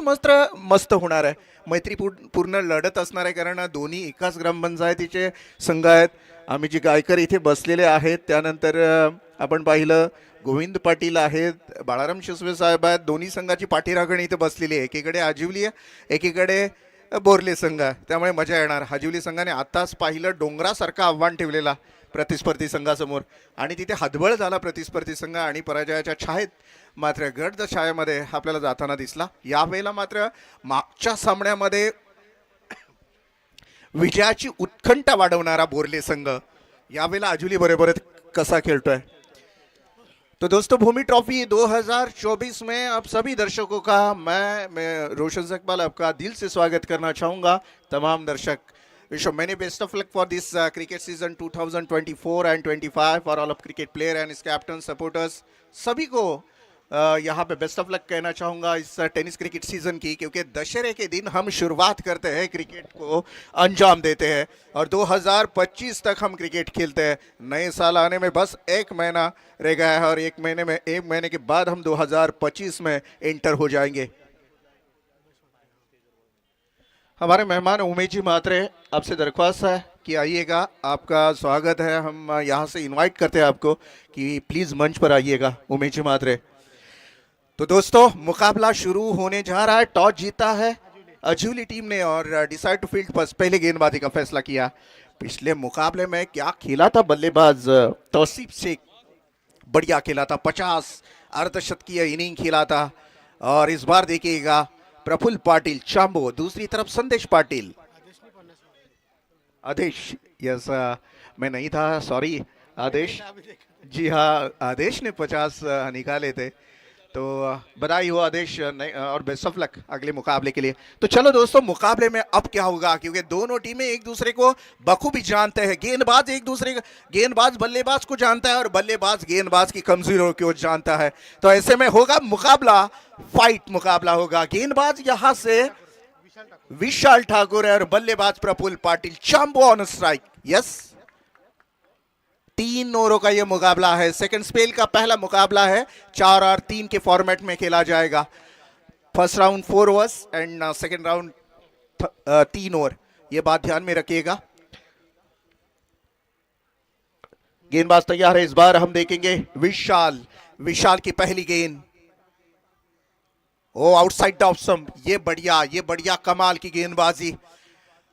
मात्र मस्त होणार आहे. मैत्रीपूर्ण लढत असणार आहे, कारण दोन्ही एकाच ग्रामपंचायतीचे संघ आहेत. आम्ही जी गायकर इथे बसलेले आहेत, त्यानंतर आपण पाहिलं गोविंद पाटील आहेत, बाळाराम शिसवे साहेब आहेत. दोन्ही संघाची पाठीराखण इथे बसलेली आहे. एकीकडे आजिवली आहे, एकीकडे बोरले संघ आहे. त्यामुळे मजा येणार. आजिवली संघाने आताच पाहिलं डोंगरासारखं आव्हान ठेवलेला प्रतिस्पर्धी संघासमोर, आणि तिथे हतबल झाला प्रतिस्पर्धी संघ आणि पराजयाच्या छायेत मात्र गडद छायेमध्ये आपल्याला जाताना दिसला. यावेळेला मात्र मागच्या सामन्यामध्ये विजयाची उत्कंठा वाढवणारा बोरले संघ यावेळेला आजुली बरोबर कसा खेळतोय. तो दोस्तों, भूमि ट्रॉफी 2024 में आप सभी दर्शकों का मैं रोशन सकपाल आपका दिल से स्वागत करना चाहूँगा. तमाम दर्शक, wish many best of luck for this cricket season 2024 and 25 for all of cricket player and इस कैप्टन सपोर्टर्स. सभी को यहाँ पे बेस्ट ऑफ लक कहना चाहूँगा इस टेनिस क्रिकेट सीज़न की, क्योंकि दशहरे के दिन हम शुरुआत करते हैं, क्रिकेट को अंजाम देते हैं और 2025 तक हम क्रिकेट खेलते हैं. नए साल आने में बस एक महीना रह गया है और एक महीने के बाद हम 2025 में एंटर हो जाएंगे. हमारे मेहमान उमेश जी मात्रे, आपसे दरख्वास्त है कि आइएगा. आपका स्वागत है. हम यहाँ से इनवाइट करते हैं आपको कि प्लीज़ मंच पर आइएगा. उमेश जी मात्रे. तो दोस्तों, मुकाबला शुरू होने जा रहा है. टॉस जीता है अजूली टीम ने और डिसाइड टू फील्ड फर्स्ट, पहले गेंदबाजी का फैसला किया. पिछले मुकाबले में क्या खेला था बल्लेबाज तौसीफ शेख, बढ़िया खेला था. 50 अर्धशतकीय इनिंग खेला था. और इस बार देखिएगा प्रफुल्ल पाटिल चांबो, दूसरी तरफ संदेश पाटिल. आदेश, यस, मैं नहीं था, सॉरी आदेश. जी हाँ, आदेश ने 50 निकाले थे. तो बधाई हो आदेश और बेस्ट ऑफ लक अगले मुकाबले के लिए. तो चलो दोस्तों, मुकाबले में अब क्या होगा, क्योंकि दोनों टीमें एक दूसरे को बखूबी जानते हैं. गेंदबाज बल्लेबाज को जानता है और बल्लेबाज गेंदबाज की कमजोरियों को जानता है. तो ऐसे में होगा मुकाबला, फाइट मुकाबला होगा. गेंदबाज यहां से विशाल ठाकुर है और बल्लेबाज प्रफुल्ल पाटिल. चांबो ऑन स्ट्राइक. यस, 3 ओवरों का यह मुकाबला है. सेकंड स्पेल का पहला मुकाबला है. 4 और 3 के फॉर्मेट में खेला जाएगा. First round 4 overs and second round 3 over. यह बात ध्यान में रखिएगा. गेंदबाज तैयार है. इस बार हम देखेंगे विशाल की पहली गेंद. ओ, आउटसाइड द ऑफ स्टंप. ये बढ़िया कमाल की गेंदबाजी.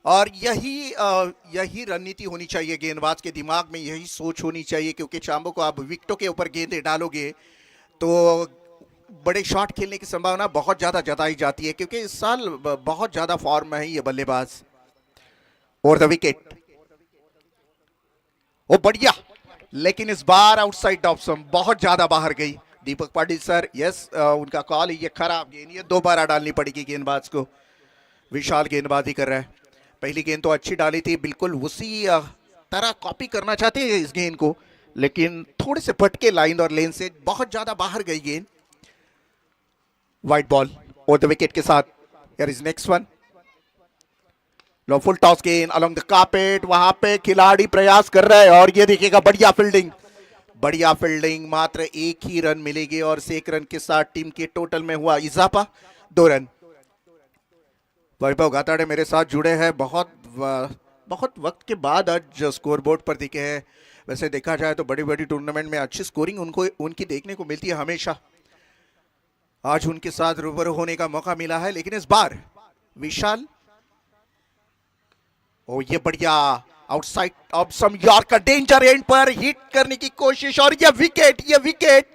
और यही रणनीति होनी चाहिए गेंदबाज के दिमाग में, यही सोच होनी चाहिए, क्योंकि चांबो को आप विकेटों के ऊपर गेंदें डालोगे तो बड़े शॉट खेलने की संभावना बहुत ज़्यादा जताई जाती है, क्योंकि इस साल बहुत ज़्यादा फॉर्म में है ये बल्लेबाज. और द विकेट, ओ बढ़िया, लेकिन इस बार आउटसाइड ऑफ स्टंप, बहुत ज़्यादा बाहर गई. दीपक पाटिल सर, यस, उनका कॉल, ये खराब गेंद, ये दोबारा डालनी पड़ेगी गेंदबाज को. विशाल गेंदबाजी कर रहा है. पहली गेंद तो अच्छी डाली थी, बिल्कुल उसी तरह कॉपी करना चाहते हैं इस गेंद को, लेकिन थोड़े से फटके लाइन और लेन से बहुत ज्यादा बाहर गई गेंद. वाइड बॉल और द विकेट के साथ. Here is next one. Low full toss गेंद अलोंग द कार्पेट. वहां पे खिलाड़ी प्रयास कर रहा है और ये देखिएगा बढ़िया फील्डिंग. मात्र एक ही रन मिलेगी और 1 रन के साथ टीम के टोटल में हुआ इजाफा 2 रन. वैभव गाताड़े मेरे साथ जुड़े हैं. बहुत वक्त के बाद आज स्कोरबोर्ड पर दिखे हैं. वैसे देखा जाए तो बड़ी टूर्नामेंट में अच्छी स्कोरिंग उनकी देखने को मिलती है हमेशा. आज उनके साथ रूबरू होने का मौका मिला है, लेकिन इस बार विशाल, ओ ये बढ़िया outside of some yorker, danger end पर हिट करने की कोशिश और ये विकेट.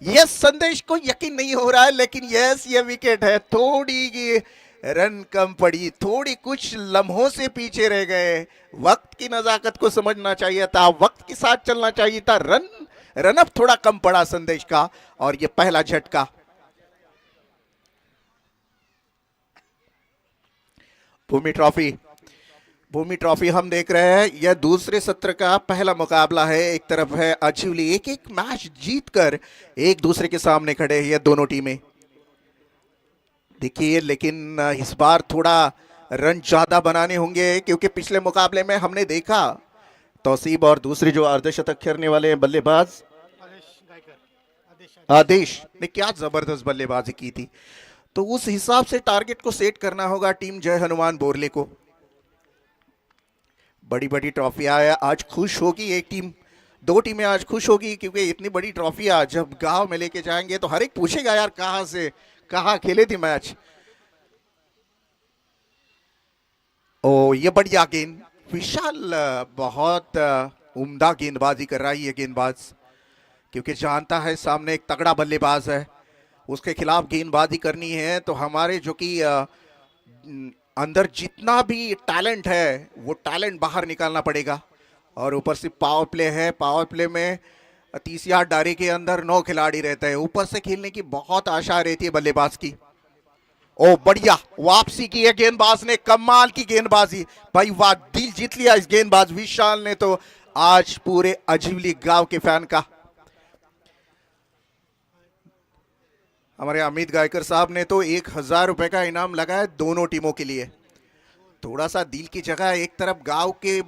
यस, संदेश को यकीन नहीं हो रहा है, लेकिन यस, ये विकेट है. थोड़ी रन कम पड़ी, थोड़ी कुछ लम्हों से पीछे रह गए. वक्त की नजाकत को समझना चाहिए था, वक्त के साथ चलना चाहिए था. रन अप थोड़ा कम पड़ा संदेश का और ये पहला झटका. भूमि ट्रॉफी हम देख रहे हैं. यह दूसरे सत्र का पहला मुकाबला है. एक तरफ है अजूली, एक मैच जीतकर एक दूसरे के सामने खड़े हैं ये दोनों टीमें. देखिए, लेकिन इस बार थोड़ा रन ज्यादा बनाने होंगे, क्योंकि पिछले मुकाबले में हमने देखा तौसीब और दूसरे जो अर्धशतक खेलने वाले बल्लेबाज आदेश ने क्या जबरदस्त बल्लेबाजी की थी. तो उस हिसाब से टारगेट को सेट करना होगा टीम जय हनुमान बोरले को। बड़ी बड़ी ट्रॉफी आया, आज खुश होगी एक टीम, दो टीमें आज खुश होगी क्योंकि इतनी बड़ी ट्रॉफी आज जब गांव में लेके जाएंगे तो हर एक पूछेगा यार कहां से कहां खेले थे मैच। ओ ये बढ़िया गेंद, विशाल बहुत उम्दा गेंदबाजी कर रहा है ये गेंदबाज, क्योंकि जानता है सामने एक तगड़ा बल्लेबाज है, उसके खिलाफ गेंदबाजी करनी है तो हमारे जो कि अंदर जितना भी टैलेंट है वो टैलेंट बाहर निकालना पड़ेगा। और ऊपर से पावर प्ले है, पावर प्ले में 30 यार्ड दायरे के अंदर 9 खिलाड़ी रहते हैं, ऊपर से खेलने की बहुत आशा रहती है बल्लेबाज की। ओ बढ़िया वापसी की है गेंदबाज ने, कमाल की गेंदबाजी भाई, वाह दिल जीत लिया इस गेंदबाज विशाल ने तो आज पूरे अजीवली गांव के फैन का। हमारे अमित गायकर साहब ने तो 1000 रुपए का इनाम लगाया दोनों टीमों के लिए। थोड़ा सा दिल की जगह एक तरफ गांव के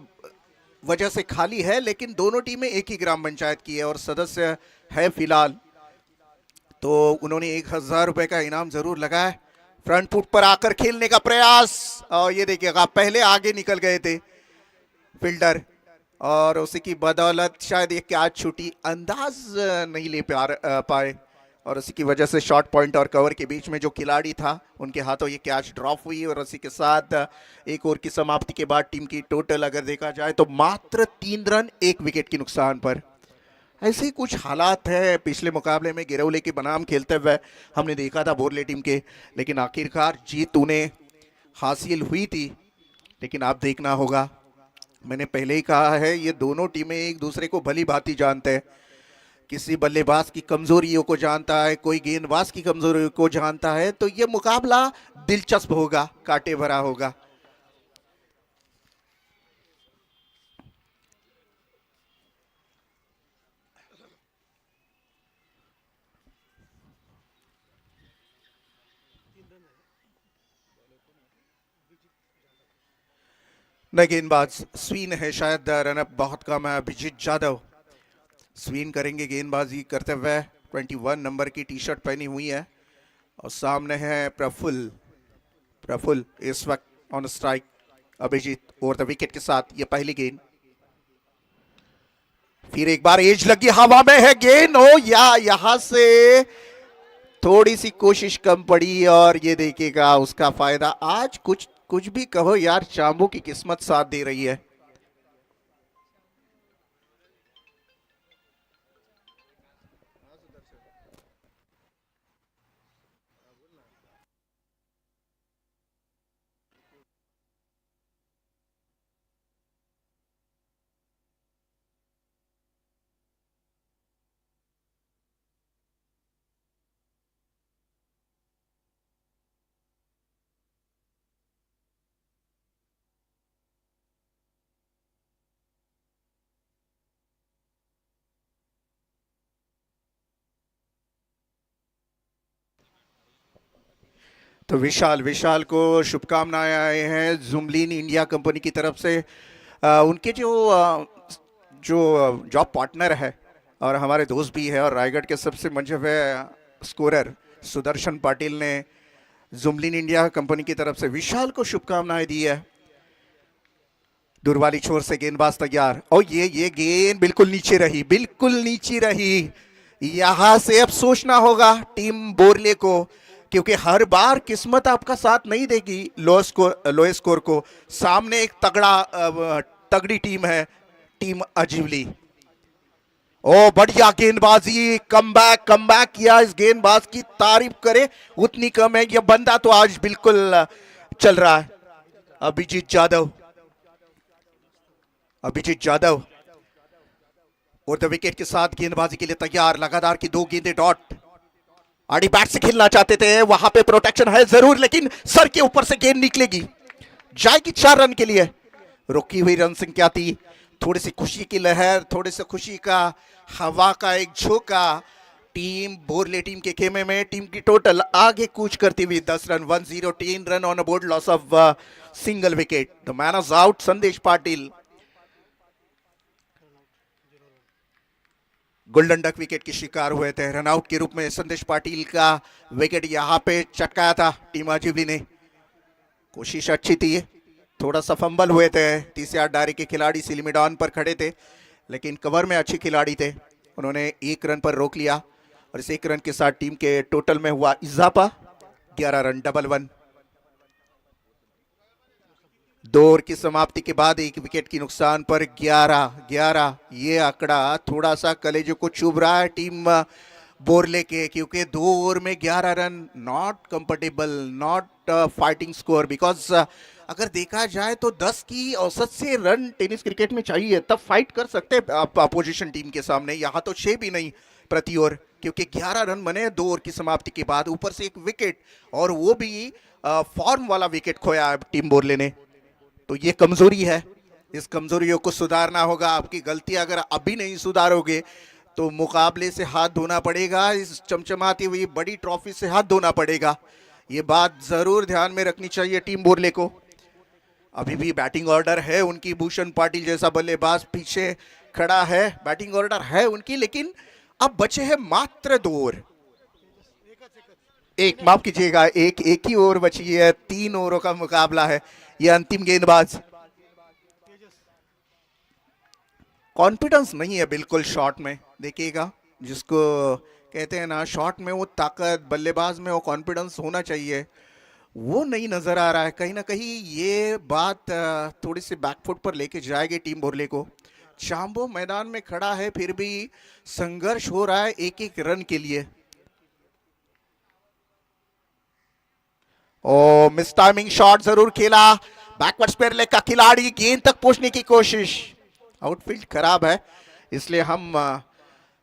वजह से खाली है, लेकिन दोनों टीमें एक ही ग्राम पंचायत की है और सदस्य है फिलहाल, तो उन्होंने 1000 रुपए का इनाम जरूर लगाया। फ्रंट फुट पर आकर खेलने का प्रयास, और ये देखिएगा पहले आगे निकल गए थे फील्डर और उसी की बदौलत शायद ये कैच छूटी, अंदाज नहीं ले पाए और उसी की वजह से शॉर्ट पॉइंट और कवर के बीच में जो खिलाड़ी था उनके हाथों ये कैच ड्रॉप हुई और उसी के साथ एक ओवर की समाप्ति के बाद टीम की टोटल अगर देखा जाए तो मात्र 3 रन 1 विकेट के नुकसान पर। ऐसे ही कुछ हालात है, पिछले मुकाबले में गिरौली के बनाम खेलते हुए हमने देखा था बोरले टीम के, लेकिन आखिरकार जीत उन्हें हासिल हुई थी। लेकिन आप देखना होगा, मैंने पहले ही कहा है ये दोनों टीमें एक दूसरे को भली भांति जानते हैं, किसी बल्लेबाज की कमजोरियों को जानता है, कोई गेंदबाज की कमजोरियों को जानता है, तो ये मुकाबला दिलचस्प होगा, कांटे भरा होगा। न गेंदबाज स्विन है, शायद रनअप बहुत कम है, अभिजीत जाधव स्विन करेंगे गेंदबाजी करते हुए, 21 नंबर की टी शर्ट पहनी हुई है और सामने है प्रफुल्ल इस वक्त on strike, Abhijit over the wicket के साथ ये पहली गेंद, फिर एक बार एज लगी, हवा में है गेंद, ओ या यहां से थोड़ी सी कोशिश कम पड़ी और ये देखिएगा उसका फायदा। आज कुछ भी कहो यार, चांबू की किस्मत साथ दे रही है। तो विशाल को शुभकामनाएं आए हैं जुमलीन इंडिया कंपनी की तरफ से। उनके जो जॉब पार्टनर है और हमारे दोस्त भी है और रायगढ़ के सबसे मंझे स्कोरर सुदर्शन पाटिल ने जुमलीन इंडिया कंपनी की तरफ से विशाल को शुभकामनाएं दी है। दूर वाली छोर से गेंदबाज तैयार और ये गेंद बिल्कुल नीचे रही, यहां से अब सोचना होगा टीम बोरले को, क्योंकि हर बार किस्मत आपका साथ नहीं देगी लो स्कोर को। सामने एक तगड़ी टीम है, टीम अजीवली। ओ बढ़िया गेंदबाजी, कमबैक किया, इस गेंदबाज की तारीफ करे उतनी कम है, यह बंदा तो आज बिल्कुल चल रहा है। अभिजीत जाधव और द विकेट के साथ गेंदबाजी के लिए तैयार, लगातार की 2 गेंदें डॉट। आड़ी बैट से खेलना चाहते थे, वहां पे प्रोटेक्शन है जरूर, लेकिन सर के ऊपर से गेंद निकलेगी, जाएगी 4 रन के लिए। रुकी हुई रन संख्या थी, थोड़ी सी खुशी की लहर, थोड़ी सी खुशी का हवा का एक झोंका टीम बोरले टीम के खेमे में। टीम की टोटल आगे कूच करती हुई 10 run, 1-0 run on board, loss of single wicket. The man of out संदेश पाटिल। गोल्डन डक विकेट की शिकार हुए थे। रनआउट के रूप में संदेश पाटिल का विकेट यहां पे चटकाया था टीम आजीवी ने। कोशिश अच्छी थी, थोड़ा सा फंबल हुए थे। 30 यार्ड दायरे के खिलाड़ी सिलिमिड ऑन पर खड़े थे, लेकिन कवर में अच्छे खिलाड़ी थे, उन्होंने 1 रन पर रोक लिया और इस 1 रन के साथ टीम के टोटल में हुआ इजाफा 11 रन, डबल 1। 2 ओवर की समाप्ति के बाद 1 विकेट की नुकसान पर 11-11 ये आंकड़ा थोड़ा सा कलेजे को चुभ रहा है टीम बोरले के, क्योंकि 2 ओवर में 11 run not comfortable, not fighting score. Because अगर देखा जाए तो 10 की औसत से रन टेनिस क्रिकेट में चाहिए, तब फाइट कर सकते हैं आप अपोजिशन टीम के सामने। यहाँ तो 6 भी नहीं प्रति ओवर, क्योंकि 11 रन बने 2 ओवर की समाप्ति के बाद, ऊपर से 1 विकेट, और वो भी फॉर्म वाला विकेट खोया है टीम बोरले ने। तो ये कमजोरी है, इस कमजोरियों को सुधारना होगा। आपकी गलती अगर अभी नहीं सुधारोगे तो मुकाबले से हाथ धोना पड़ेगा, इस चमचमाती हुई बड़ी ट्रॉफी से हाथ धोना पड़ेगा। ये बात जरूर ध्यान में रखनी चाहिए टीम बोरले को। अभी भी बैटिंग ऑर्डर है उनकी, भूषण पाटिल जैसा बल्लेबाज पीछे खड़ा है, बैटिंग ऑर्डर है उनकी, लेकिन अब बचे हैं मात्र 2 ओवर। एक, माफ कीजिएगा, एक ही ओवर बची है, 3 ओवरों का मुकाबला है। ये अंतिम गेंदबाज कॉन्फिडेंस नहीं है बिल्कुल शॉट में, देखिएगा, जिसको कहते हैं ना शॉट में वो ताकत, बल्लेबाज में वो कॉन्फिडेंस होना चाहिए, वो नहीं नजर आ रहा है। कहीं ना कहीं ये बात थोड़ी सी बैकफुट पर लेके जाएगी टीम बोरले को। चांबो मैदान में खड़ा है, फिर भी संघर्ष हो रहा है एक एक रन के लिए। ओ, मिस टाइमिंग शॉट जरूर खेला, बैकवर्ड स्पेयर लेग का खिलाड़ी गेंद तक पहुंचने की कोशिश, आउटफील्ड खराब है, इसलिए हम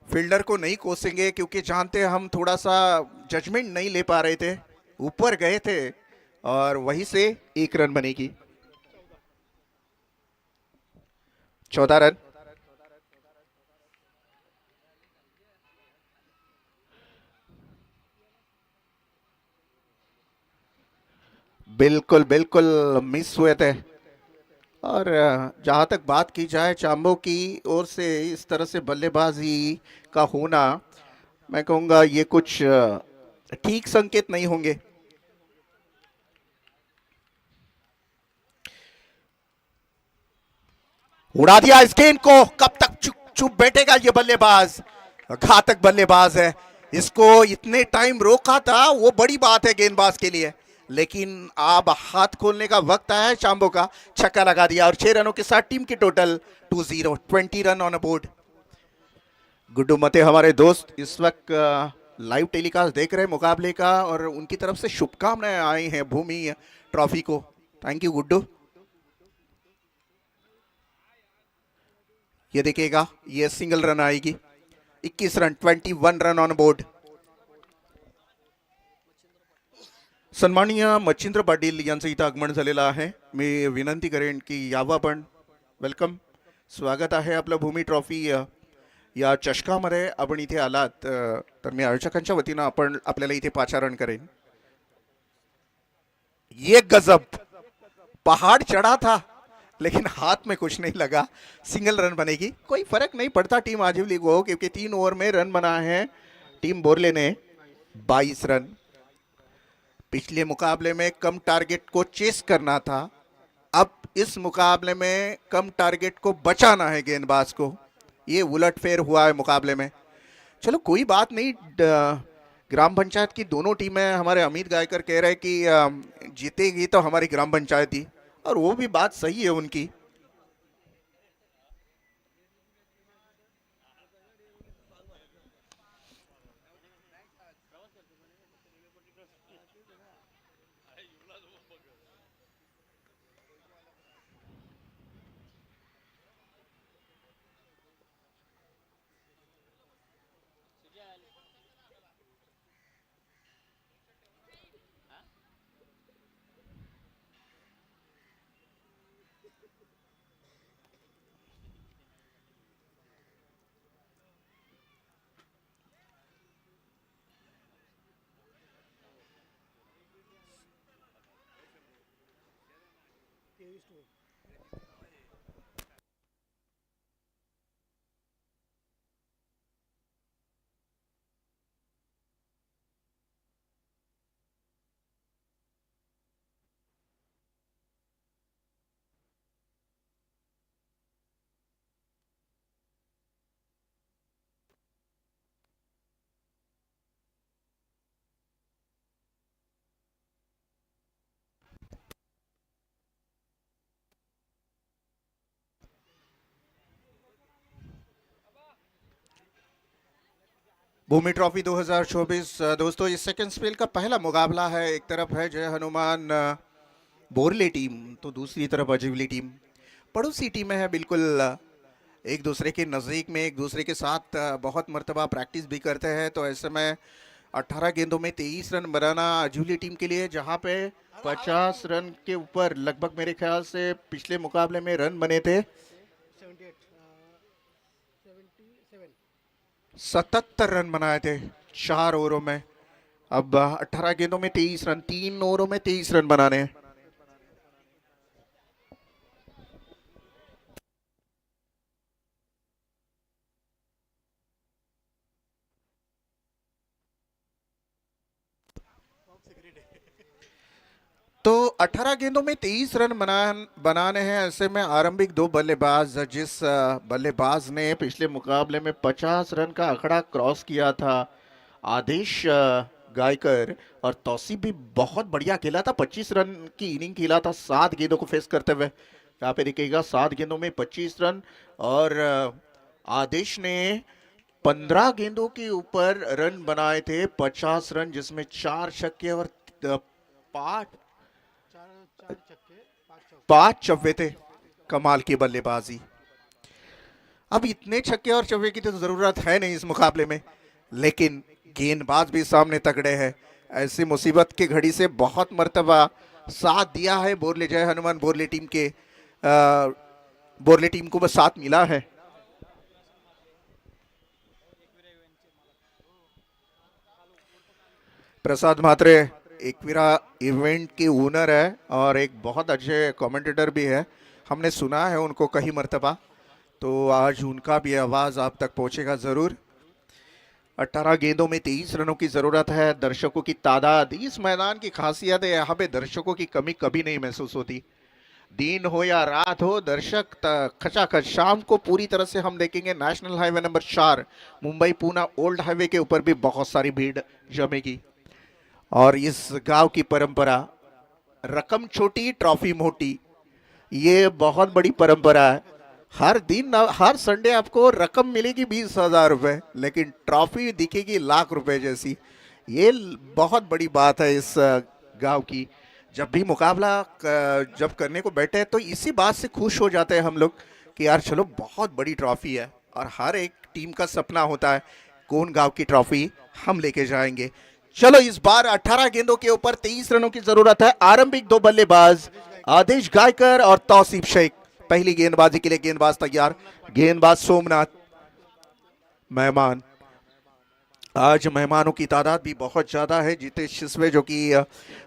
फील्डर को नहीं कोसेंगे, क्योंकि जानते हैं हम थोड़ा सा जजमेंट नहीं ले पा रहे थे, ऊपर गए थे और वहीं से 1 रन बनेगी। 14 रन। बिल्कुल बिल्कुल मिस हुए थे। और जहां तक बात की जाए चांबो की ओर से इस तरह से बल्लेबाजी का होना, मैं कहूंगा ये कुछ ठीक संकेत नहीं होंगे। उड़ा दिया इस गेंद को, कब तक चुप चुप बैठेगा ये बल्लेबाज, घातक बल्लेबाज है, इसको इतने टाइम रोका था वो बड़ी बात है गेंदबाज के लिए, लेकिन अब हाथ खोलने का वक्त आया है चांबो का। छक्का लगा दिया और 6 रनों के साथ टीम की total 2-0, 20 run on a board. Guddu मते हमारे दोस्त इस वक्त लाइव टेलीकास्ट देख रहे हैं मुकाबले का, और उनकी तरफ से शुभकामनाएं आई हैं भूमि ट्रॉफी को। Thank you Guddu. ये देखिएगा, ये सिंगल रन आएगी, 21 रन, 21 रन ऑन बोर्ड। सन्माननीय मच्छिंद्र पाटील यांचं इथं आगमन झालेलं आहे। मी विनंती करेन की यावं आपण, वेलकम, स्वागत आहे आपलं भूमी ट्रॉफी या चषकामध्ये आपण इथे आलात, तर मी आयोजकांच्या वतीनं आपण आपल्याला इथे पाचारण करेन। ये गजब, पहाड़ चढ़ा था लेकिन हाथ में कुछ नहीं लगा, सिंगल रन बनेगी, कोई फर्क नहीं पड़ता टीम आजीवली को, क्योंकि 3 ओवर में रन बना है टीम बोरले ने 22 रन। पिछले मुकाबले में कम टारगेट को चेस करना था, अब इस मुकाबले में कम टारगेट को बचाना है गेंदबाज को, ये उलटफेर हुआ है मुकाबले में। चलो कोई बात नहीं, ग्राम पंचायत की दोनों टीमें, हमारे अमित गायकर कह रहे हैं कि जीतेगी तो हमारी ग्राम पंचायत ही, और वो भी बात सही है उनकी। भूमि ट्रॉफी 2024 दोस्तों ये सेकंड स्पेल का पहला मुकाबला है। एक तरफ है जय हनुमान बोरले टीम, तो दूसरी तरफ अजीवली टीम। पड़ोसी टीमें हैं बिल्कुल, एक दूसरे के नज़दीक में, एक दूसरे के साथ बहुत मर्तबा प्रैक्टिस भी करते हैं। तो ऐसे में 18 गेंदों में 23 रन बनाना अजीवली टीम के लिए, जहां पे 50 रन के ऊपर लगभग मेरे ख्याल से पिछले मुकाबले में रन बने थे 77 रन बनाए थे 4 ओवरों में। अब 18 गेंदों में 23 रन, 3 ओवरों में 23 रन बनाने हैं। तो 18 गेंदों में 23 रन बनाने हैं। ऐसे में आरंभिक दो बल्लेबाज, जिस बल्लेबाज ने पिछले मुकाबले में 50 रन का आंकड़ा क्रॉस किया था, आदेश गायकर, और तौसीफ भी बहुत बढ़िया खेला था, 25 रन की इनिंग खेला था 7 गेंदों को फेस करते हुए। यहाँ पे देखिएगा 7 गेंदों में 25 रन, और आदेश ने 15 गेंदों के ऊपर रन बनाए थे 50 रन, जिसमें 4 छक्के और 5 चौके थे। कमाल की बल्लेबाजी। अब इतने छक्के और चौके की तो जरूरत है नहीं इस मुकाबले में, लेकिन गेंदबाज भी सामने तगड़े हैं। ऐसी मुसीबत की घड़ी से बहुत मर्तबा साथ दिया है बोरले जय हनुमान बोरले टीम के, बोरले टीम को बस साथ मिला है। प्रसाद म्हात्रे एकवीरा इवेंट के ओनर है और एक बहुत अच्छे कमेंटेटर भी है। हमने सुना है उनको कई मर्तबा, तो आज उनका भी आवाज़ आप तक पहुंचेगा ज़रूर। 18 गेंदों में 23 रनों की ज़रूरत है। दर्शकों की तादाद, इस मैदान की खासियत है, यहाँ पे दर्शकों की कमी कभी नहीं महसूस होती। दिन हो या रात हो, दर्शक खचाखच। शाम को पूरी तरह से हम देखेंगे national highway number 4 Mumbai Poona old highway के ऊपर भी बहुत सारी भीड़ जमेगी। और इस गांव की परंपरा, रकम छोटी ट्रॉफी मोटी, ये बहुत बड़ी परंपरा है। हर दिन हर संडे आपको रकम मिलेगी 20,000 रुपए, लेकिन ट्रॉफी दिखेगी लाख रुपए जैसी। ये बहुत बड़ी बात है इस गांव की। जब भी मुकाबला जब करने को बैठे हैं तो इसी बात से खुश हो जाते हैं हम लोग कि यार चलो बहुत बड़ी ट्रॉफी है, और हर एक टीम का सपना होता है कौन गांव की ट्रॉफी हम लेके जाएंगे। चलो इस बार 18 गेंदों के ऊपर 23 रनों की जरूरत है। आरंभिक दो बल्लेबाज आदेश गायकर और तौसीफ शेख। पहली गेंदबाजी के लिए गेंदबाज तैयार। गेंदबाज सोमनाथ। मेहमान, आज मेहमानों की तादाद भी बहुत ज्यादा है। जितेश शिसवे, जो कि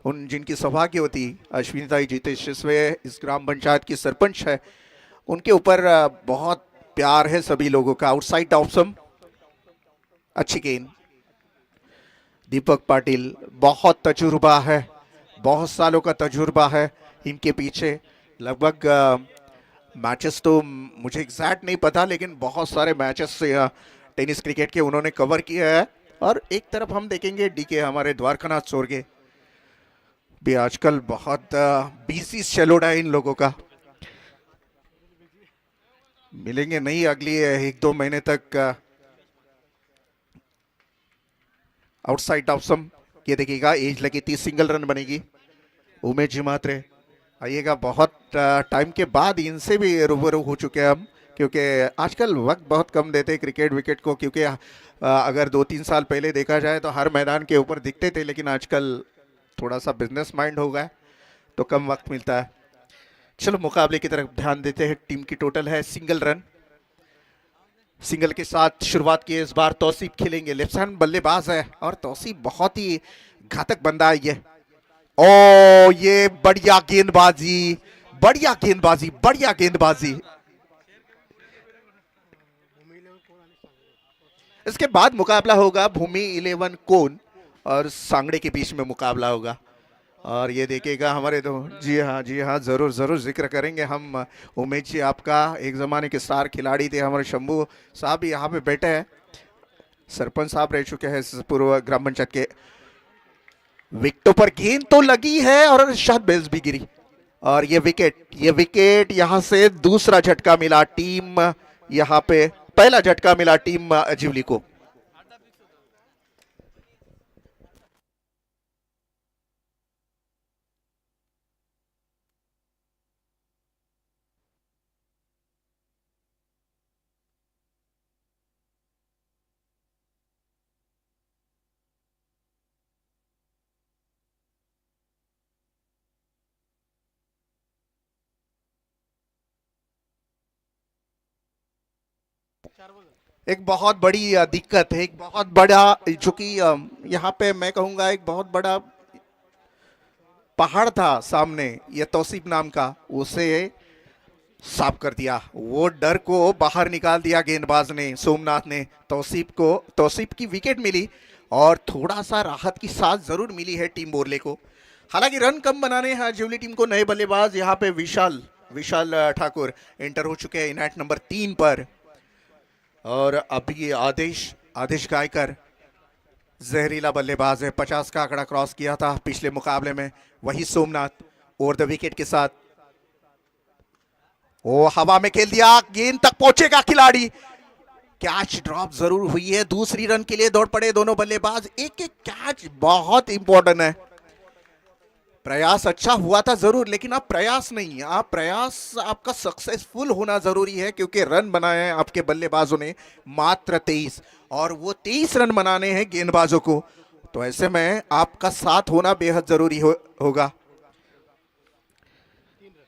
उन जिनकी सौभाग्य होती, अश्विनीताई जितेश शिसवे इस ग्राम पंचायत की सरपंच है, उनके ऊपर बहुत प्यार है सभी लोगों का। आउटसाइड ऑप्शन, अच्छी गेंद। दीपक पाटिल, बहुत तजुर्बा है, बहुत सालों का तजुर्बा है इनके पीछे। लगभग मैचेस तो मुझे एग्जैक्ट नहीं पता, लेकिन बहुत सारे मैचेस टेनिस क्रिकेट के उन्होंने कवर किया है। और एक तरफ हम देखेंगे डीके, हमारे द्वारकानाथ चोरगे भी आजकल बहुत बिजी शेड्यूल है इन लोगों का। मिलेंगे नहीं अगली 1-2 महीने तक। आउटसाइड ऑप्शन, ये देखिएगा एज लगी 30, सिंगल रन बनेगी। उमेश जी म्हात्रे आइएगा, बहुत टाइम के बाद इनसे भी रूबरू हो चुके हैं हम, क्योंकि आजकल वक्त बहुत कम देते हैं क्रिकेट विकेट को। क्योंकि अगर 2-3 साल पहले देखा जाए तो हर मैदान के ऊपर दिखते थे, लेकिन आजकल थोड़ा सा बिजनेस माइंड हो गया तो कम वक्त मिलता है। चलो मुकाबले की तरफ ध्यान देते हैं। टीम की टोटल है सिंगल रन। सिंगल के साथ शुरुआत की इस बार तौसीफ खेलेंगे। लेफ्ट हैंड बल्लेबाज है और तौसीफ बहुत ही घातक बंदा है ये। ओ ये बढ़िया गेंदबाजी, बढ़िया गेंदबाजी, बढ़िया गेंदबाजी। इसके बाद मुकाबला होगा भूमि 11 कोन और सांगड़े के बीच में मुकाबला होगा। और ये देखिएगा हमारे तो, जी हाँ जी हाँ, जरूर जरूर जिक्र करेंगे हम। उमेश जी आपका एक जमाने के स्टार खिलाड़ी थे। हमारे शंभू साहब भी यहाँ पे बैठे हैं, सरपंच साहब रह चुके हैं पूर्व ग्राम पंचायत के। विकेटों पर गेंद तो लगी है और शायद बेल्स भी गिरी, और ये विकेट यहाँ से दूसरा झटका मिला टीम, यहाँ पे पहला झटका मिला टीम अजीवली को। एक बहुत बड़ी दिक्कत है, एक बहुत बड़ा, जो कि यहाँ पे मैं कहूँगा एक बहुत बड़ा पहाड़ था सामने, ये तौसीफ नाम का, उसे साफ कर दिया। वो डर को बाहर निकाल दिया गेंदबाज ने, सोमनाथ ने। तौसीफ की विकेट मिली और थोड़ा सा राहत की सांस जरूर मिली है टीम बोरले को। हालांकि रन कम बनाने हैं ज्यूली टीम को। नए बल्लेबाज यहाँ पे विशाल विशाल ठाकुर एंटर हो चुके हैं इनएट नंबर 3 पर। और अभी ये आदेश आदेश गायकर जहरीला बल्लेबाज है, 50 का आंकड़ा क्रॉस किया था पिछले मुकाबले में। वही सोमनाथ ओवर द विकेट के साथ, वो हवा में खेल दिया, गेंद तक पहुंचेगा खिलाड़ी, कैच ड्रॉप जरूर हुई है। दूसरी रन के लिए दौड़ पड़े दोनों बल्लेबाज। एक एक कैच बहुत इंपॉर्टेंट है। प्रयास अच्छा हुआ था जरूर, लेकिन आप प्रयास नहीं, आप प्रयास आपका सक्सेसफुल होना जरूरी है, क्योंकि रन बनाए हैं आपके बल्लेबाजों ने मात्र 23, और वो 23 रन बनाने हैं गेंदबाजों को। तो ऐसे में आपका साथ होना बेहद जरूरी होगा।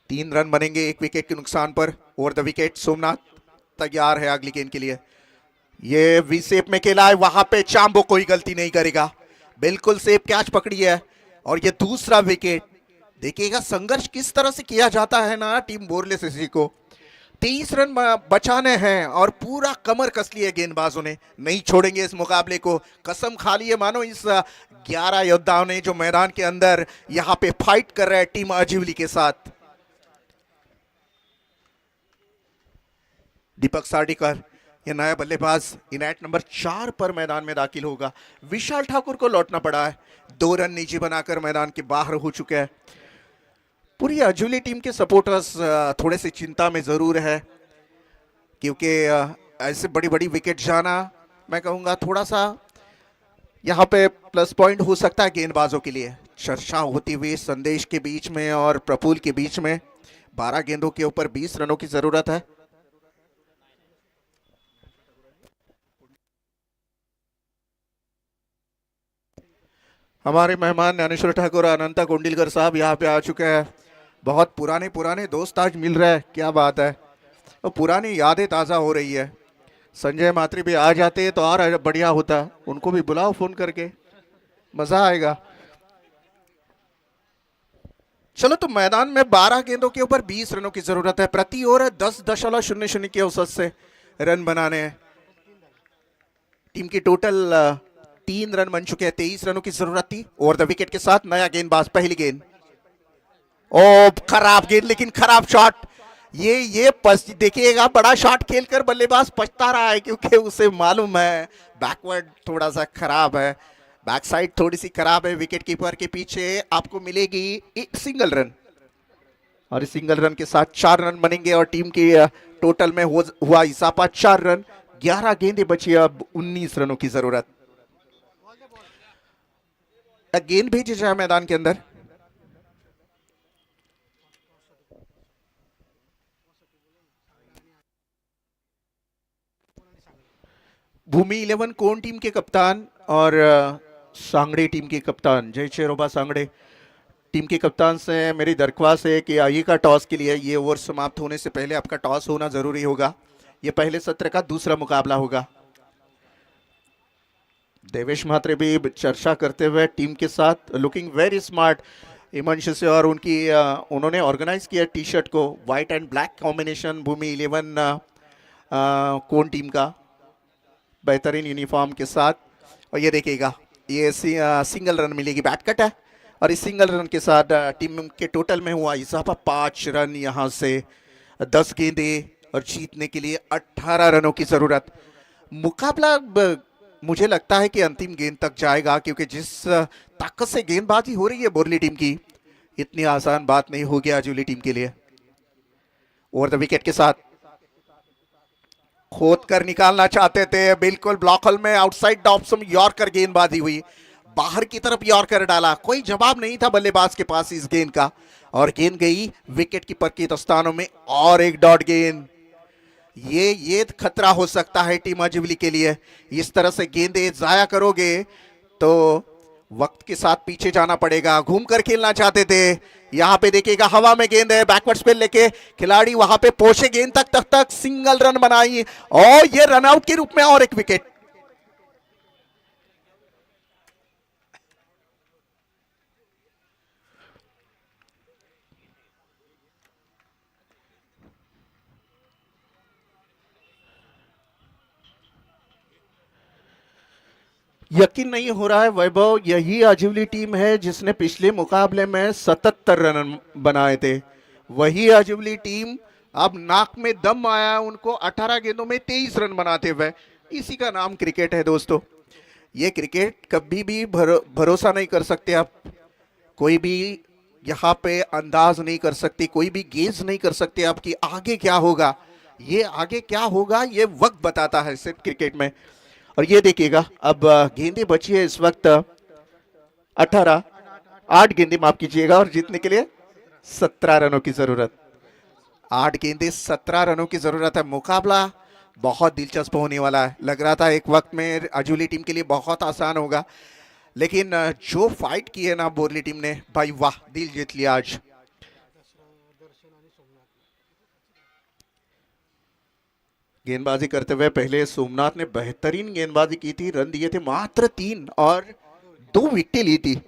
3 रन बनेंगे 1 विकेट के नुकसान पर। ओवर द विकेट सोमनाथ तैयार है अगली गेंद के लिए। ये वी शेप में खेला है, वहां पे चांबो कोई गलती नहीं करेगा, बिल्कुल सेफ कैच पकड़ी है। और ये दूसरा विकेट, देखिएगा संघर्ष किस तरह से किया जाता है ना टीम बोरले से को। 23 रन बचाने हैं और पूरा कमर कस ली है गेंदबाजों ने, नहीं छोड़ेंगे इस मुकाबले को। कसम खा ली है मानो इस 11 योद्धाओं ने, जो मैदान के अंदर यहां पे फाइट कर रहे हैं टीम अजीवली के साथ। दीपक सार्डिकर, ये नया बल्लेबाज इनएट नंबर 4 पर मैदान में दाखिल होगा। विशाल ठाकुर को लौटना पड़ा है, 2 रन निजी बनाकर मैदान के बाहर हो चुके हैं। पूरी अजूली टीम के सपोर्टर्स थोड़े से चिंता में जरूर है, क्योंकि ऐसे बड़ी बड़ी विकेट जाना, मैं कहूंगा थोड़ा सा यहाँ पे प्लस पॉइंट हो सकता है गेंदबाजों के लिए। चर्चा होती हुई संदेश के बीच में और प्रफुल के बीच में 12 गेंदों के ऊपर 20 रनों की जरूरत है। हमारे मेहमान ज्ञानेश्वर ठाकुर अनंता कोंडिलकर साहब यहाँ पे आ चुके हैं। बहुत पुराने पुराने दोस्त आज मिल रहे हैं, क्या बात है। तो पुरानी यादें ताज़ा हो रही है। संजय मात्री भी आ जाते तो और बढ़िया होता, उनको भी बुलाओ फोन करके, मजा आएगा। चलो, तो मैदान में 12 गेंदों के ऊपर 20 रनों की जरूरत है। प्रति ओवर 10.00 के औसत से रन बनाने हैं। टीम की टोटल 3 रन बन चुके हैं, 23 रनों की जरूरत थी। ओवर द विकेट के साथ नया गेंदबाज, पहली गेंद, ओ खराब गेंद, लेकिन खराब शॉट। ये देखिएगा, बड़ा शॉट खेलकर बल्लेबाज पछता रहा है, क्योंकि उसे मालूम है बैकवर्ड थोड़ा सा खराब है, बैक साइड थोड़ी सी खराब है। विकेट कीपर के पीछे आपको मिलेगी एक सिंगल रन, और इस सिंगल रन के साथ 4 रन बनेंगे और टीम की टोटल में हुआ इजाफा 4 रन। 11 गेंदें बची, अब 19 रनों की जरूरत। गेंद भेजी जाए मैदान के अंदर। भूमि 11 कोन टीम के कप्तान और सांगड़े टीम के कप्तान जय चेरोबा सांगड़े टीम के कप्तान से मेरी दरख्वास्त है कि आइए का टॉस के लिए, ये ओवर समाप्त होने से पहले आपका टॉस होना जरूरी होगा। ये पहले सत्र का दूसरा मुकाबला होगा। देवेश म्हात्रे भी चर्चा करते हुए टीम के साथ, लुकिंग वेरी स्मार्ट हिमांशु से, और उन्होंने ऑर्गेनाइज किया टी शर्ट को, white and black combination Bhoomi 11 कोन टीम का, बेहतरीन यूनिफॉर्म के साथ। और ये देखिएगा, ये सिंगल रन मिलेगी, बैट कट है, और इस सिंगल रन के साथ टीम के टोटल में हुआ इजाफा 5 रन। यहाँ से 10 गेंदे और जीतने के लिए 18 रनों की जरूरत। मुकाबला मुझे लगता है कि अंतिम गेंद तक जाएगा, क्योंकि जिस ताकत से गेंदबाजी हो रही है बोरली टीम की, इतनी आसान बात नहीं होगी अजूली टीम के लिए। ओवर द विकेट के साथ खोद कर निकालना चाहते थे, बिल्कुल ब्लॉक होल में आउटसाइड ऑप्शन यॉर्कर गेंदबाजी हुई, बाहर की तरफ यॉर्कर डाला, कोई जवाब नहीं था बल्लेबाज के पास इस गेंद का, और गेंद गई विकेट कीपर के दस्तानों में। और एक डॉट गेंद, ये खतरा हो सकता है टीम अजवली के लिए। इस तरह से गेंदें जाया करोगे तो वक्त के साथ पीछे जाना पड़ेगा, घूमकर खेलना चाहते थे। यहाँ पे देखिएगा हवा में गेंद है, बैकवर्ड स्पिन लेके खिलाड़ी वहां पे पहुंचे गेंद तक, तक सिंगल रन बनाई और ये रनआउट के रूप में और एक विकेट। यकीन नहीं हो रहा है वैभव, यही आजिवली टीम है जिसने पिछले मुकाबले में 77 रन बनाए थे। वही आजिवली टीम अब नाक में दम आया उनको 18 गेंदों में 23 रन बनाते हुए। इसी का नाम क्रिकेट है दोस्तों। ये क्रिकेट कभी भी भरोसा नहीं कर सकते आप, कोई भी यहाँ पे अंदाज नहीं कर सकते, कोई भी गेज नहीं कर सकते आप कि आगे क्या होगा। ये आगे क्या होगा ये वक्त बताता है सिर्फ क्रिकेट में। और ये देखिएगा अब गेंदें बची है इस वक्त 18, 8 गेंदें माफ कीजिएगा, और जीतने के लिए 17 रनों की जरूरत। 8 गेंदें 17 रनों की जरूरत है। मुकाबला बहुत दिलचस्प होने वाला है। लग रहा था एक वक्त में आजिवली टीम के लिए बहुत आसान होगा, लेकिन जो फाइट की है ना बोरली टीम ने, भाई वाह, दिल जीत लिया आज। गेंदबाजी करते हुए पहले सोमनाथ ने बेहतरीन गेंदबाजी की थी, रन दिए थे मात्र 3 और 2 विकेटें ली थी।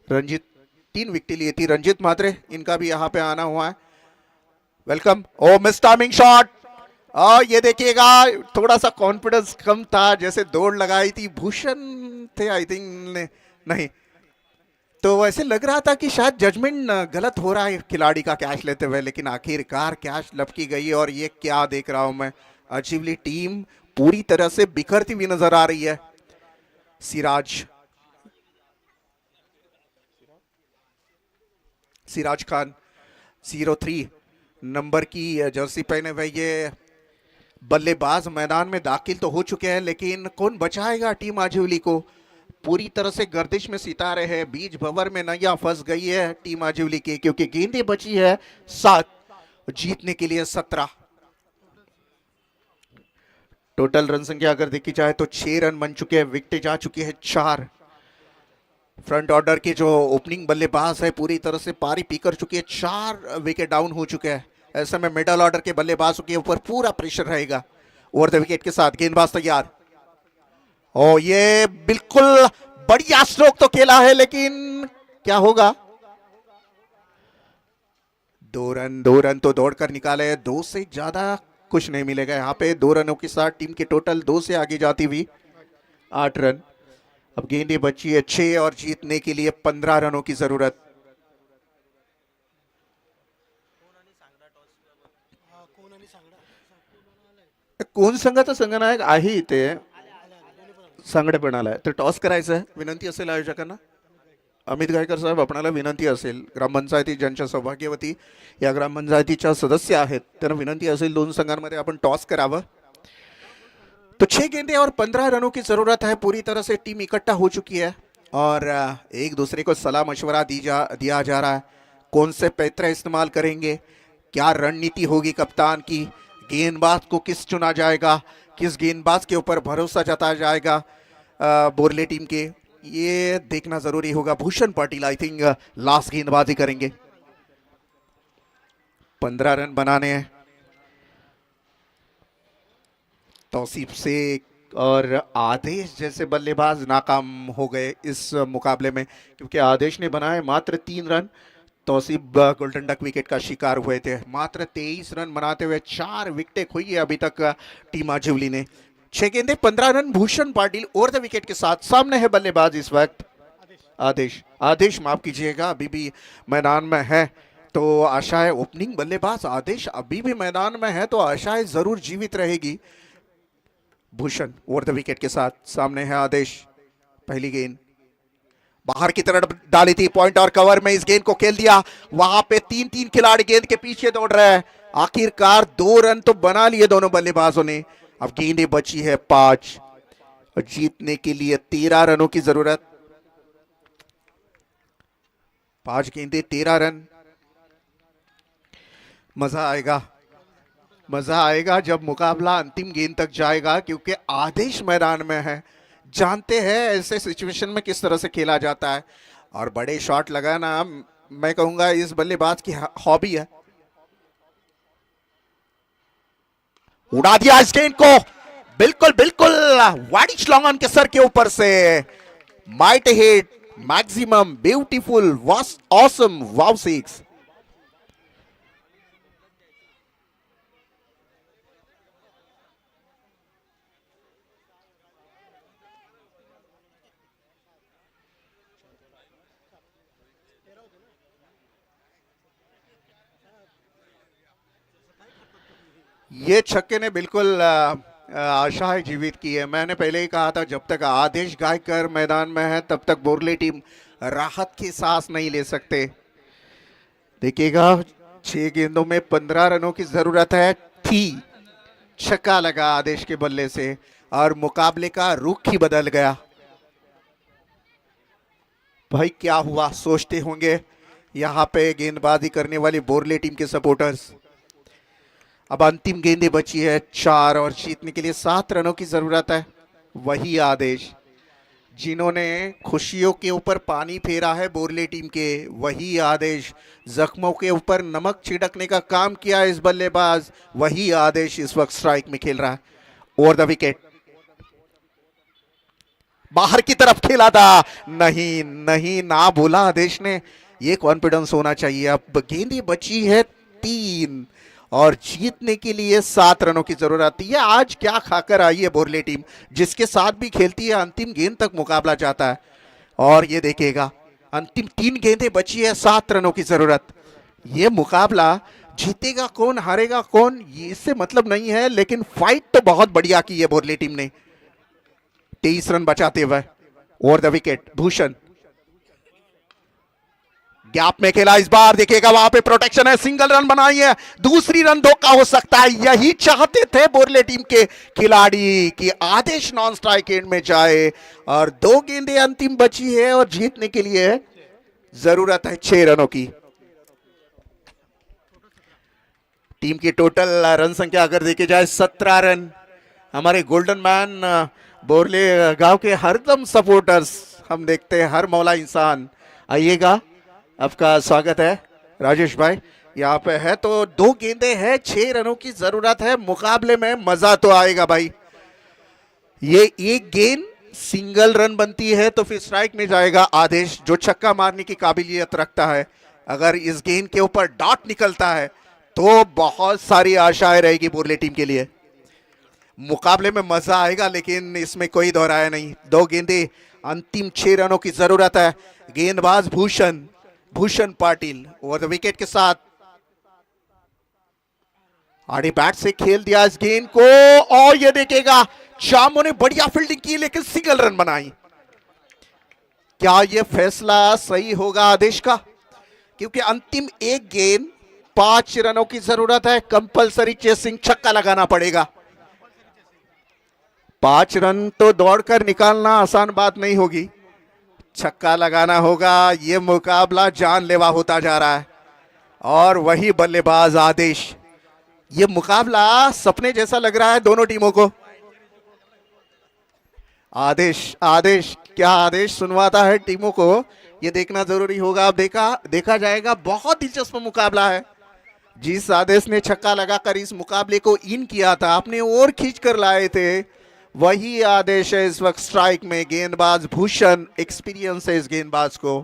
रंजीत 3 विकेटें ली थी। रंजीत मात्रे इनका भी यहाँ पे आना हुआ है। वेलकम। ओ मिस टाइमिंग शॉट। ये देखिएगा थोड़ा सा कॉन्फिडेंस कम था, जैसे दौड़ लगाई थी भूषण थे आई थिंक ने, नहीं तो ऐसे लग रहा था कि शायद जजमेंट गलत हो रहा है खिलाड़ी का कैच लेते हुए, लेकिन आखिरकार कैच लपकी गई। और ये क्या देख रहा हूं मैं, आजिवली टीम पूरी तरह से बिखरती हुई नजर आ रही है। सिराज खान 03 नंबर की जर्सी पहने हुए ये बल्लेबाज मैदान में दाखिल तो हो चुके हैं, लेकिन कौन बचाएगा टीम आजिवली को। पूरी तरह से गर्दिश में सितारे हैं, बीच भंवर में नैया फंस गई है टीम आजिवली की, क्योंकि गेंदें बची है 7, जीतने के लिए 17। टोटल रन संख्या अगर देखी जाए तो 6 रन बन चुके हैं, विकेट जा चुकी है 4। फ्रंट ऑर्डर के जो ओपनिंग बल्लेबाज है पूरी तरह से पारी पी कर चुकी है, 4 विकेट डाउन हो चुके हैं। ऐसे में मिडल ऑर्डर के बल्लेबाजों के ऊपर पूरा प्रेशर रहेगा। ओवर द विकेट के साथ गेंदबाज तैयार। ओ ये बिल्कुल बढ़िया स्ट्रोक तो खेला है, लेकिन क्या होगा। 2 रन तो दौड़कर निकाले, 2 से ज्यादा कुछ नहीं मिलेगा यहाँ पे। 2 रनों के साथ टीम के टोटल 2 से आगे जाती हुई 8 रन। अब गेंदें बची है 6 और जीतने के लिए 15 रनों की जरूरत। कोण संघाचा संघनायक आहे इथे, सांगडे पण आलाय, तर टॉस करायचं आहे। विनंती असेल आयोजकांना, अमित गायकर साहेब आपणाला विनंती असेल, ग्रामपंचायती ज्यांच्या सौभाग्यवती या ग्रामपंचायतीच्या सदस्य आहेत त्यांना विनंती असेल 2 संघांमध्ये आपण टॉस करावं। तो 6 गेंदें और 15 रनों की जरूरत है। पूरी तरह से टीम इकट्ठा हो चुकी है और एक दूसरे को सलाह मशवरा दिया जा रहा है। कौन से पैतरे इस्तेमाल करेंगे, क्या रणनीति होगी कप्तान की, गेंदबाज को किस चुना जाएगा, किस गेंदबाज के ऊपर भरोसा जताया जाएगा बोरले टीम के, ये देखना जरूरी होगा। Bhushan Patil I think last गेंदबाजी करेंगे। 15 रन बनाने हैं। तौसीफ शेख और आदेश जैसे बल्लेबाज नाकाम हो गए इस मुकाबले में, क्योंकि आदेश ने बनाए मात्र 3 रन। तौसीफ गोल्डन डक विकेट का शिकार हुए थे। मात्र 23 रन बनाते हुए 4 विकेटें खोई है अभी तक टीम आजिवली ने। 6 गेंदे 15 run. Bhushan Patil over the wicket के साथ सामने है बल्लेबाज इस वक्त आदेश माफ कीजिएगा, अभी भी मैदान में है। तो आशाएं, ओपनिंग बल्लेबाज आदेश अभी भी मैदान में है तो आशाएं जरूर जीवित रहेगी। भूषण ओवर द विकेट के साथ सामने है आदेश। पहली गेंद बाहर की तरफ डाली थी, पॉइंट और कवर में इस गेंद को खेल दिया। वहां पे 3 खिलाड़ी गेंद के पीछे दौड़ रहे हैं। आखिरकार 2 रन तो बना लिए दोनों बल्लेबाजों ने। अब गेंदें बची है 5 और जीतने के लिए 13 रनों की जरूरत। 5 गेंदें 13 रन। मजा आएगा जब मुकाबला अंतिम गेंद तक जाएगा, क्योंकि आदेश मैदान में है। जानते हैं ऐसे सिचुएशन में किस तरह से खेला जाता है। और बड़े शॉट लगाना मैं कहूंगा इस बल्लेबाज की हॉबी है। उड़ा दिया इस गेंद को, बिल्कुल बिल्कुल वाइड लॉन्ग ऑन के सर के ऊपर से, माइट हिट, मैक्सिमम, ब्यूटीफुल, वास ऑसम, वाव सिक्स। ये छक्के ने बिल्कुल आशाएं जीवित की है। मैंने पहले ही कहा था जब तक आदेश गायकर मैदान में है तब तक बोरले टीम राहत की सांस नहीं ले सकते। देखिएगा 6 गेंदों में 15 रनों की जरूरत है थी, छक्का लगा आदेश के बल्ले से और मुकाबले का रुख ही बदल गया। भाई क्या हुआ सोचते होंगे यहाँ पे गेंदबाजी करने वाली बोरले टीम के सपोर्टर्स। अब अंतिम गेंदें बची है 4 और जीतने के लिए 7 रनों की जरूरत है। वही आदेश जिन्होंने खुशियों के ऊपर पानी फेरा है बोरले टीम के, वही आदेश जख्मों के ऊपर नमक छिड़कने का काम किया है इस बल्लेबाज, वही आदेश इस वक्त स्ट्राइक में खेल रहा है। ओवर द विकेट, बाहर की तरफ खेला था, नहीं नहीं ना बोला आदेश ने। ये कॉन्फिडेंस होना चाहिए। अब गेंदें बची है 3 और जीतने के लिए 7 रनों की जरूरत है। आज क्या खाकर आई है बोरले टीम, जिसके साथ भी खेलती है अंतिम गेंद तक मुकाबला चाहता है। और ये देखिएगा अंतिम 3 गेंदें बची है, 7 रनों की जरूरत। ये मुकाबला जीतेगा कौन हारेगा कौन इससे मतलब नहीं है, लेकिन फाइट तो बहुत बढ़िया की है बोरले टीम ने 23 रन बचाते हुए। Over the wicket Bhushan gap में खेला इस बार, देखिएगा वहां पे प्रोटेक्शन है, सिंगल रन बनाई है, दूसरी रन धोखा हो सकता है। यही चाहते थे बोरले टीम के खिलाड़ी कि आदेश नॉन स्ट्राइक एंड में जाए। और 2 गेंदें अंतिम बची है और जीतने के लिए जरूरत है 6 रनों की। टीम की टोटल रन संख्या अगर देखे जाए 17 रन। हमारे गोल्डन मैन बोरले गांव के हरदम सपोर्टर्स हम देखते हैं, हर मौला इंसान। आइएगा, आपका स्वागत है राजेश भाई यहाँ पे है। तो 2 गेंदें हैं, 6 रनों की जरूरत है। मुकाबले में मजा तो आएगा भाई। ये एक गेंद सिंगल रन बनती है तो फिर स्ट्राइक में जाएगा आदेश, जो छक्का मारने की काबिलियत रखता है। अगर इस गेंद के ऊपर डॉट निकलता है तो बहुत सारी आशाएं रहेगी बोरले टीम के लिए। मुकाबले में मजा आएगा, लेकिन इसमें कोई दोहराया नहीं। 2 गेंदें, अंतिम 6 रनों की जरूरत है। गेंदबाज Bhushan Patil over the wicket के साथ आड़े बैट से खेल दिया इस गेंद को। और ये देखेगा चामो ने बढ़िया फील्डिंग की लेकिन सिंगल रन बनाई। क्या ये फैसला सही होगा आदेश का, क्योंकि अंतिम एक गेंद 5 रनों की जरूरत है। कंपलसरी चेसिंग, छक्का लगाना पड़ेगा। 5 रन तो दौड़कर निकालना आसान बात नहीं होगी, छक्का लगाना होगा। ये मुकाबला जानलेवा होता जा रहा है। और वही बल्लेबाज आदेश, ये मुकाबला सपने जैसा लग रहा है दोनों टीमों को। आदेश क्या आदेश सुनवाता है टीमों को, ये देखना जरूरी होगा। अब देखा जाएगा। बहुत दिलचस्प मुकाबला है। जिस आदेश ने छक्का लगाकर इस मुकाबले को इन किया था, अपने ओर खींच कर लाए थे, वही आदेश है इस वक्त स्ट्राइक में। गेंदबाज भूषण, एक्सपीरियंस है इस गेंदबाज को।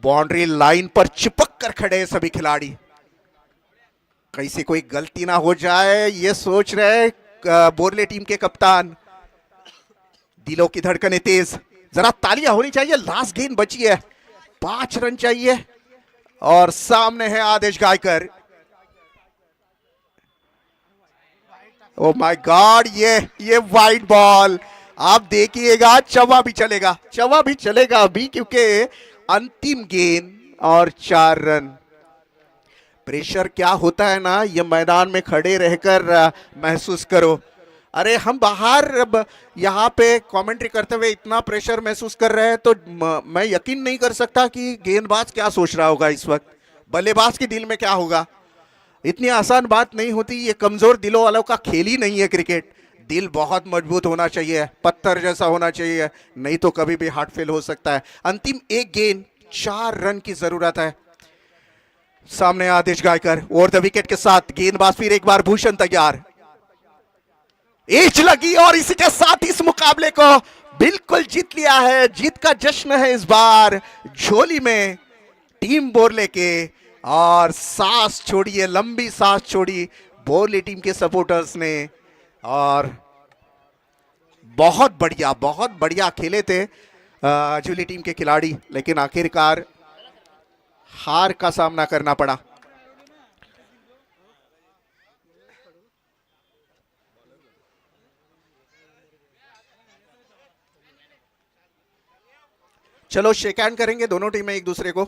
बाउंड्री लाइन पर चिपक कर खड़े हैं सभी खिलाड़ी, कैसे कोई गलती ना हो जाए ये सोच रहे बोरले टीम के कप्तान। दिलों की धड़कनें तेज, जरा तालियां होनी चाहिए। लास्ट गेंद बची है, 5 रन चाहिए और सामने है आदेश गायकर। ओ माय गॉड, ये वाइड बॉल। आप देखिएगा, चवा भी चलेगा अभी, क्योंकि अंतिम गेंद और 4 रन। प्रेशर क्या होता है ना, ये मैदान में खड़े रहकर महसूस करो। अरे हम बाहर यहाँ पे कमेंट्री करते हुए इतना प्रेशर महसूस कर रहे हैं, तो मैं यकीन नहीं कर सकता कि गेंदबाज क्या सोच रहा होगा इस वक्त, बल्लेबाज के दिल में क्या होगा। इतनी आसान बात नहीं होती, ये कमजोर दिलों वालों का खेल ही नहीं है क्रिकेट। दिल बहुत मजबूत होना चाहिए, पत्थर जैसा होना चाहिए, नहीं तो कभी भी हार्ट फेल हो सकता है। अंतिम एक गेंद, 4 रन की जरूरत है। सामने आदेश गायकर ओवर द विकेट के साथ, गेंदबाज फिर एक बार भूषण तैयार, एज लगी और इसी के साथ इस मुकाबले को बिल्कुल जीत लिया है। जीत का जश्न है इस बार झोली में टीम बोरले के, और सांस छोड़िए, लंबी सांस छोड़ी बोरले टीम के सपोर्टर्स ने, और बहुत बढ़िया खेले थे झोली टीम के खिलाड़ी, लेकिन आखिरकार हार का सामना करना पड़ा। चलो शेक हैंड करेंगे दोनों टीमें एक दूसरे को।